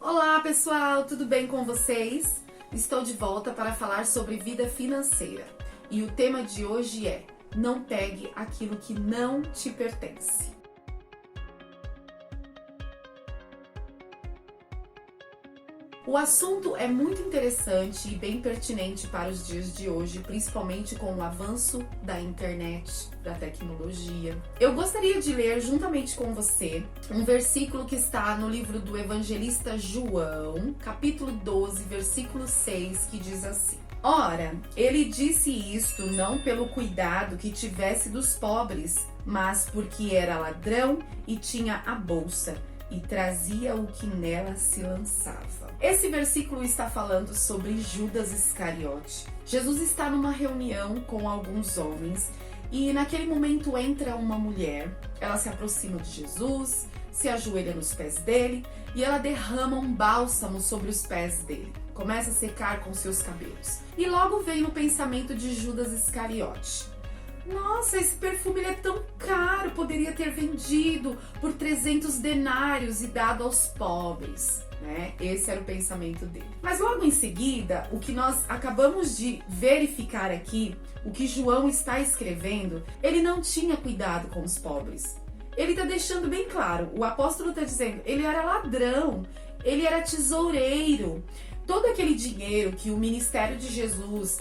Olá pessoal, tudo bem com vocês? Estou de volta para falar sobre vida financeira e o tema de hoje é: não pegue aquilo que não te pertence. O assunto é muito interessante e bem pertinente para os dias de hoje, principalmente com o avanço da internet, da tecnologia. Eu gostaria de ler juntamente com você um versículo que está no livro do evangelista João, capítulo 12, versículo 6, que diz assim: Ora, ele disse isto não pelo cuidado que tivesse dos pobres, mas porque era ladrão e tinha a bolsa e trazia o que nela se lançava. Esse versículo está falando sobre Judas Iscariote. Jesus está numa reunião com alguns homens e naquele momento entra uma mulher. Ela se aproxima de Jesus, se ajoelha nos pés dele e ela derrama um bálsamo sobre os pés dele. Começa a secar com seus cabelos. E logo vem no pensamento de Judas Iscariote: nossa, esse perfume é tão caro, poderia ter vendido por 300 denários e dado aos pobres, né? Esse era o pensamento dele. Mas logo em seguida, o que nós acabamos de verificar aqui, o que João está escrevendo, ele não tinha cuidado com os pobres. Ele está deixando bem claro, o apóstolo está dizendo, ele era ladrão, ele era tesoureiro. Todo aquele dinheiro que o ministério de Jesus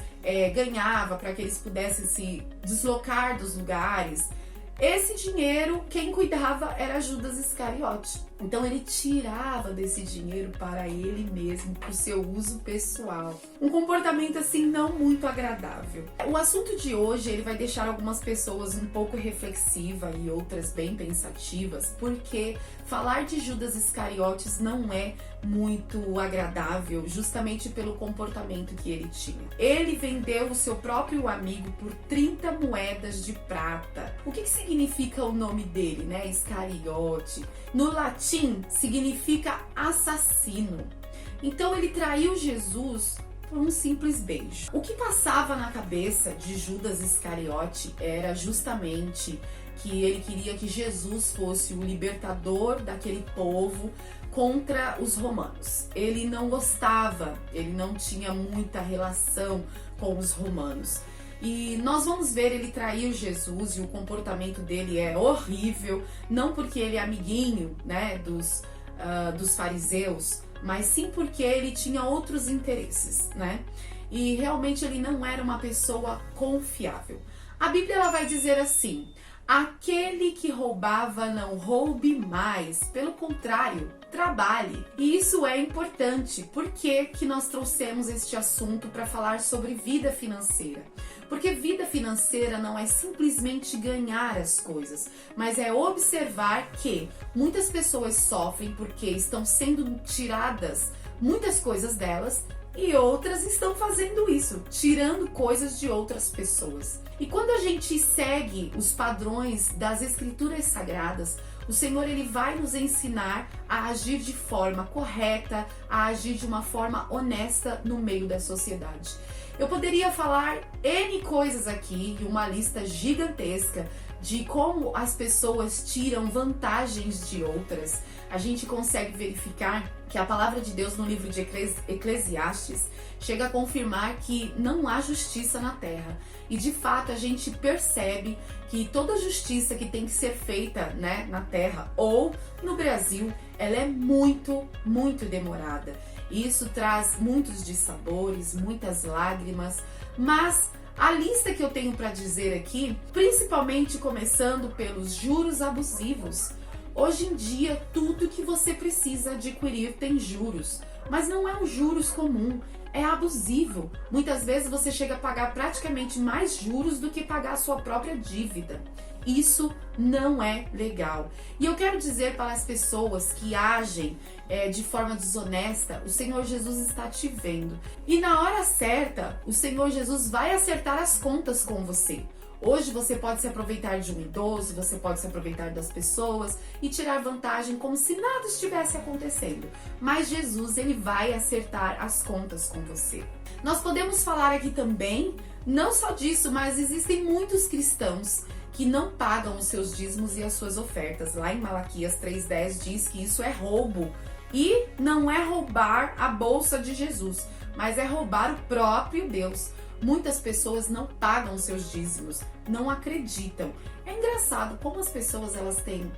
ganhava para que eles pudessem se deslocar dos lugares, esse dinheiro, quem cuidava era Judas Iscariote. Então ele tirava desse dinheiro para ele mesmo, para o seu uso pessoal. Um comportamento assim não muito agradável. O assunto de hoje ele vai deixar algumas pessoas um pouco reflexivas e outras bem pensativas, porque falar de Judas Iscariotes não é muito agradável, justamente pelo comportamento que ele tinha. Ele vendeu o seu próprio amigo por 30 moedas de prata. O que significa o nome dele, né? Iscariote. No latim, significa assassino. Então ele traiu Jesus por um simples beijo. O que passava na cabeça de Judas Iscariote era justamente que ele queria que Jesus fosse o libertador daquele povo contra os romanos. Ele não gostava, ele não tinha muita relação com os romanos. E nós vamos ver, ele traiu Jesus e o comportamento dele é horrível, não porque ele é amiguinho, né, dos fariseus, mas sim porque ele tinha outros interesses, né? E realmente ele não era uma pessoa confiável. A Bíblia ela vai dizer assim: aquele que roubava não roube mais, pelo contrário, trabalhe. E isso é importante. Por que nós trouxemos este assunto para falar sobre vida financeira? Porque vida financeira não é simplesmente ganhar as coisas, mas é observar que muitas pessoas sofrem porque estão sendo tiradas muitas coisas delas e outras estão fazendo isso, tirando coisas de outras pessoas. E quando a gente segue os padrões das escrituras sagradas, o Senhor ele vai nos ensinar a agir de forma correta, a agir de uma forma honesta no meio da sociedade. Eu poderia falar N coisas aqui, e uma lista gigantesca de como as pessoas tiram vantagens de outras. A gente consegue verificar que a palavra de Deus no livro de Eclesiastes chega a confirmar que não há justiça na terra. E de fato a gente percebe que toda justiça que tem que ser feita, né, na terra ou no Brasil, ela é muito, muito demorada. E isso traz muitos dissabores, muitas lágrimas, mas a lista que eu tenho para dizer aqui, principalmente começando pelos juros abusivos. Hoje em dia, tudo que você precisa adquirir tem juros, mas não é um juros comum, é abusivo. Muitas vezes você chega a pagar praticamente mais juros do que pagar a sua própria dívida. Isso não é legal. E eu quero dizer para as pessoas que agem de forma desonesta, o Senhor Jesus está te vendo. E na hora certa, o Senhor Jesus vai acertar as contas com você. Hoje você pode se aproveitar de um idoso, você pode se aproveitar das pessoas e tirar vantagem como se nada estivesse acontecendo. Mas Jesus, ele vai acertar as contas com você. Nós podemos falar aqui também Não só disso, mas existem muitos cristãos que não pagam os seus dízimos e as suas ofertas. Lá em Malaquias 3,10 diz que isso é roubo. E não é roubar a bolsa de Jesus, mas é roubar o próprio Deus. Muitas pessoas não pagam os seus dízimos, não acreditam. É engraçado como as pessoas elas têm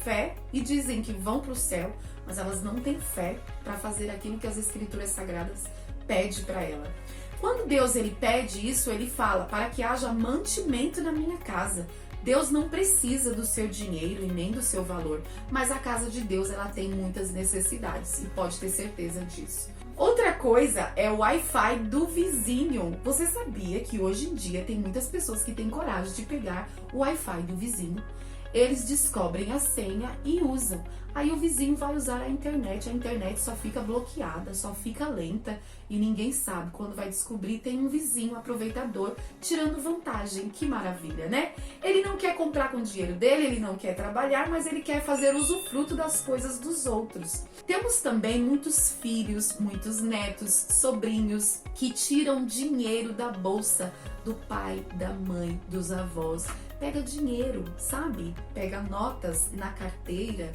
fé e dizem que vão para o céu, mas elas não têm fé para fazer aquilo que as Escrituras Sagradas pedem para ela. Quando Deus ele pede isso, ele fala para que haja mantimento na minha casa. Deus não precisa do seu dinheiro e nem do seu valor, mas a casa de Deus ela tem muitas necessidades e pode ter certeza disso. Outra coisa é o Wi-Fi do vizinho. Você sabia que hoje em dia tem muitas pessoas que têm coragem de pegar o Wi-Fi do vizinho? Eles descobrem a senha e usam. Aí o vizinho vai usar a internet só fica bloqueada, só fica lenta e ninguém sabe. Quando vai descobrir, tem um vizinho aproveitador tirando vantagem. Que maravilha, né? Ele não quer comprar com o dinheiro dele, ele não quer trabalhar, mas ele quer fazer usufruto das coisas dos outros. Temos também muitos filhos, muitos netos, sobrinhos que tiram dinheiro da bolsa do pai, da mãe, dos avós. Pega dinheiro, sabe? Pega notas na carteira.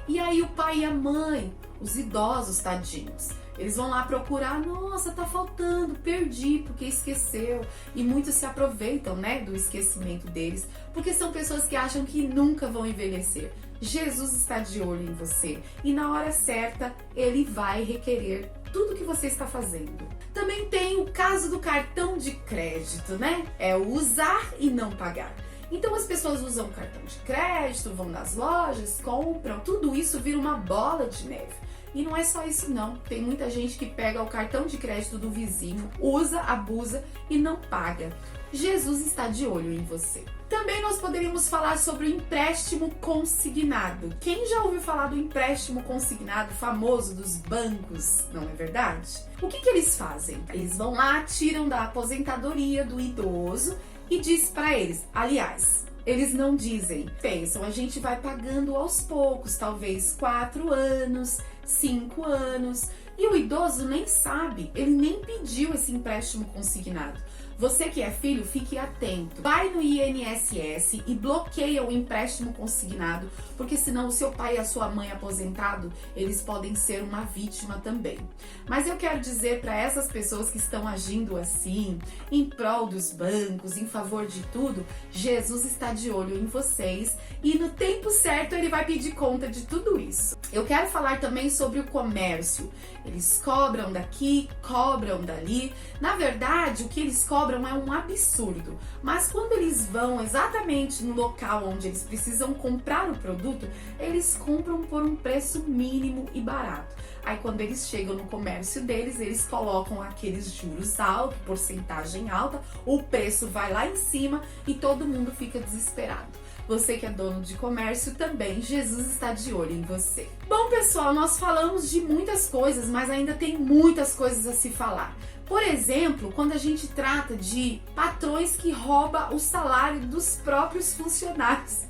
E aí o pai e a mãe, os idosos tadinhos, eles vão lá procurar, nossa, tá faltando, perdi porque esqueceu. E muitos se aproveitam, né, do esquecimento deles, porque são pessoas que acham que nunca vão envelhecer. Jesus está de olho em você e na hora certa ele vai requerer tudo que você está fazendo. Também tem o caso do cartão de crédito, né? É o usar e não pagar. Então as pessoas usam o cartão de crédito, vão nas lojas, compram, tudo isso vira uma bola de neve. E não é só isso não, tem muita gente que pega o cartão de crédito do vizinho, usa, abusa e não paga. Jesus está de olho em você. Também nós poderíamos falar sobre o empréstimo consignado. Quem já ouviu falar do empréstimo consignado famoso dos bancos, não é verdade? O que eles fazem? Eles vão lá, tiram da aposentadoria do idoso e diz para eles, aliás, eles não dizem, pensam, a gente vai pagando aos poucos, talvez 4 anos, 5 anos, e o idoso nem sabe, ele nem pediu esse empréstimo consignado. Você que é filho, fique atento. Vai no INSS e bloqueia o empréstimo consignado, porque senão o seu pai e a sua mãe aposentado, eles podem ser uma vítima também. Mas eu quero dizer para essas pessoas que estão agindo assim, em prol dos bancos, em favor de tudo, Jesus está de olho em vocês e no tempo certo ele vai pedir conta de tudo isso. Eu quero falar também sobre o comércio. Eles cobram daqui, cobram dali. Na verdade, o que eles cobram é um absurdo, mas quando eles vão exatamente no local onde eles precisam comprar o produto, eles compram por um preço mínimo e barato. Aí quando eles chegam no comércio deles, eles colocam aqueles juros altos, porcentagem alta, o preço vai lá em cima e todo mundo fica desesperado. Você que é dono de comércio também, Jesus está de olho em você. Bom, pessoal, nós falamos de muitas coisas, mas ainda tem muitas coisas a se falar. Por exemplo, quando a gente trata de patrões que roubam o salário dos próprios funcionários.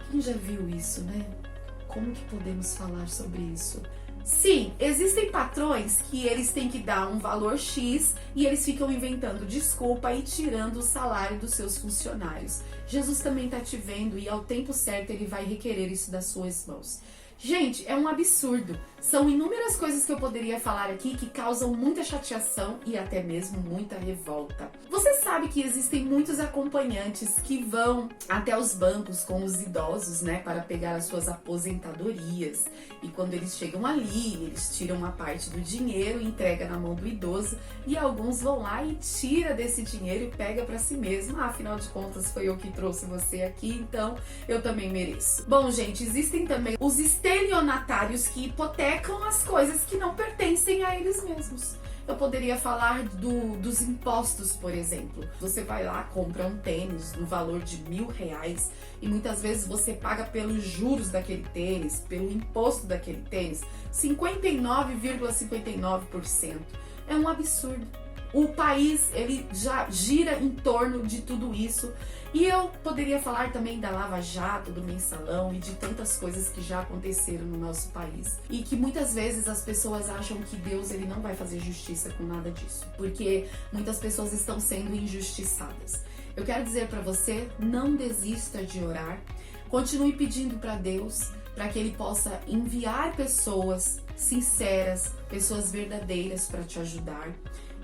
Quem já viu isso, né? Como que podemos falar sobre isso? Sim, existem patrões que eles têm que dar um valor X e eles ficam inventando desculpa e tirando o salário dos seus funcionários. Jesus também está te vendo e ao tempo certo ele vai requerer isso das suas mãos. Gente, é um absurdo. São inúmeras coisas que eu poderia falar aqui que causam muita chateação e até mesmo muita revolta. Você sabe que existem muitos acompanhantes que vão até os bancos com os idosos, né, para pegar as suas aposentadorias. E quando eles chegam ali, eles tiram uma parte do dinheiro, entregam na mão do idoso e alguns vão lá e tira desse dinheiro e pega para si mesmo. Afinal de contas, foi eu que trouxe você aqui, então eu também mereço. Bom, gente, existem também os estelionatários que hipotecam as coisas que não pertencem a eles mesmos. Eu poderia falar dos impostos, por exemplo. Você vai lá, compra um tênis no valor de R$1.000 e muitas vezes você paga pelos juros daquele tênis, pelo imposto daquele tênis, 59,59%. É um absurdo. o país ele já gira em torno de tudo isso. E eu poderia falar também da Lava Jato, do Mensalão e de tantas coisas que já aconteceram no nosso país. E que muitas vezes as pessoas acham que Deus ele não vai fazer justiça com nada disso, porque muitas pessoas estão sendo injustiçadas. Eu quero dizer para você, não desista de orar. Continue pedindo para Deus, para que Ele possa enviar pessoas sinceras, pessoas verdadeiras para te ajudar.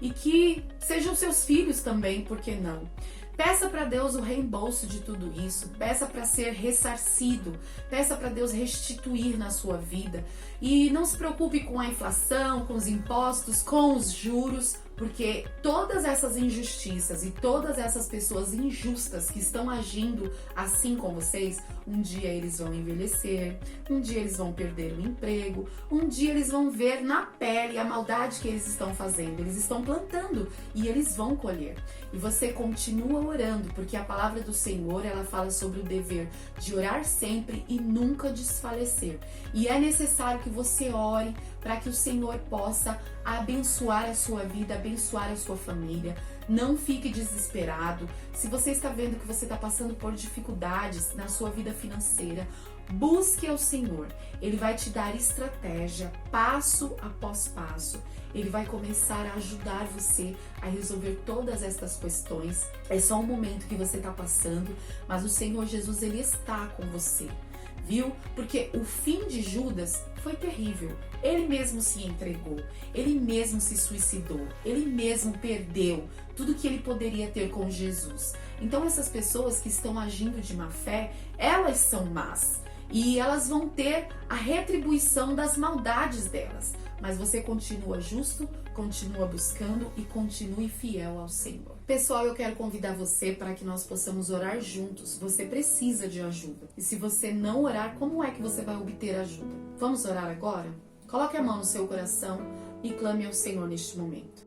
E que sejam seus filhos também, por que não? Peça para Deus o reembolso de tudo isso, peça para ser ressarcido, peça para Deus restituir na sua vida. E não se preocupe com a inflação, com os impostos, com os juros, porque todas essas injustiças e todas essas pessoas injustas que estão agindo assim com vocês, um dia eles vão envelhecer, um dia eles vão perder o emprego, um dia eles vão ver na pele a maldade que eles estão fazendo. Eles estão plantando e eles vão colher. E você continua orando, porque a palavra do Senhor, ela fala sobre o dever de orar sempre e nunca desfalecer. E é necessário que você ore para que o Senhor possa abençoar a sua vida, abençoar a sua família. Não fique desesperado. Se você está vendo que você está passando por dificuldades na sua vida financeira, busque ao Senhor. Ele vai te dar estratégia, passo após passo. Ele vai começar a ajudar você a resolver todas estas questões. É só um momento que você está passando, mas o Senhor Jesus, Ele está com você. Viu? Porque o fim de Judas foi terrível. Ele mesmo se entregou, ele mesmo se suicidou, ele mesmo perdeu tudo que ele poderia ter com Jesus. Então essas pessoas que estão agindo de má fé, elas são más e elas vão ter a retribuição das maldades delas. Mas você continua justo, continua buscando e continue fiel ao Senhor. Pessoal, eu quero convidar você para que nós possamos orar juntos. Você precisa de ajuda. E se você não orar, como é que você vai obter ajuda? Vamos orar agora? Coloque a mão no seu coração e clame ao Senhor neste momento.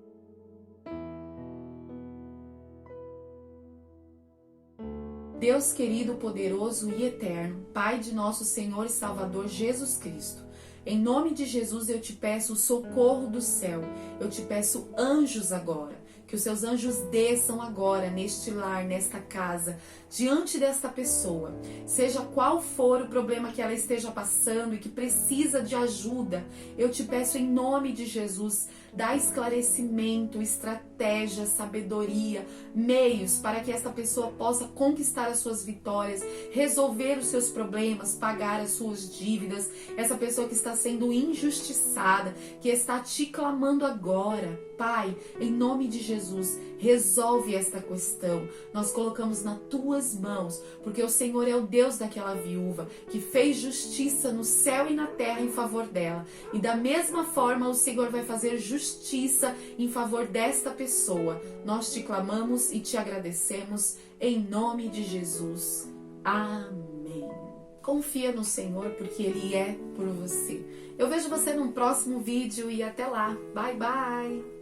Deus querido, poderoso e eterno, Pai de nosso Senhor e Salvador Jesus Cristo, em nome de Jesus eu te peço o socorro do céu, eu te peço anjos agora, que os seus anjos desçam agora neste lar, nesta casa, diante desta pessoa, seja qual for o problema que ela esteja passando e que precisa de ajuda, eu te peço em nome de Jesus, dá esclarecimento, estratégia, sabedoria, meios para que esta pessoa possa conquistar as suas vitórias, resolver os seus problemas, pagar as suas dívidas, essa pessoa que está sendo injustiçada, que está te clamando agora. Pai, em nome de Jesus, resolve esta questão. Nós colocamos nas tuas mãos, porque o Senhor é o Deus daquela viúva, que fez justiça no céu e na terra em favor dela. E da mesma forma o Senhor vai fazer justiça em favor desta pessoa. Nós te clamamos e te agradecemos em nome de Jesus. Amém. Confia no Senhor, porque Ele é por você. Eu vejo você num próximo vídeo e até lá. Bye, bye!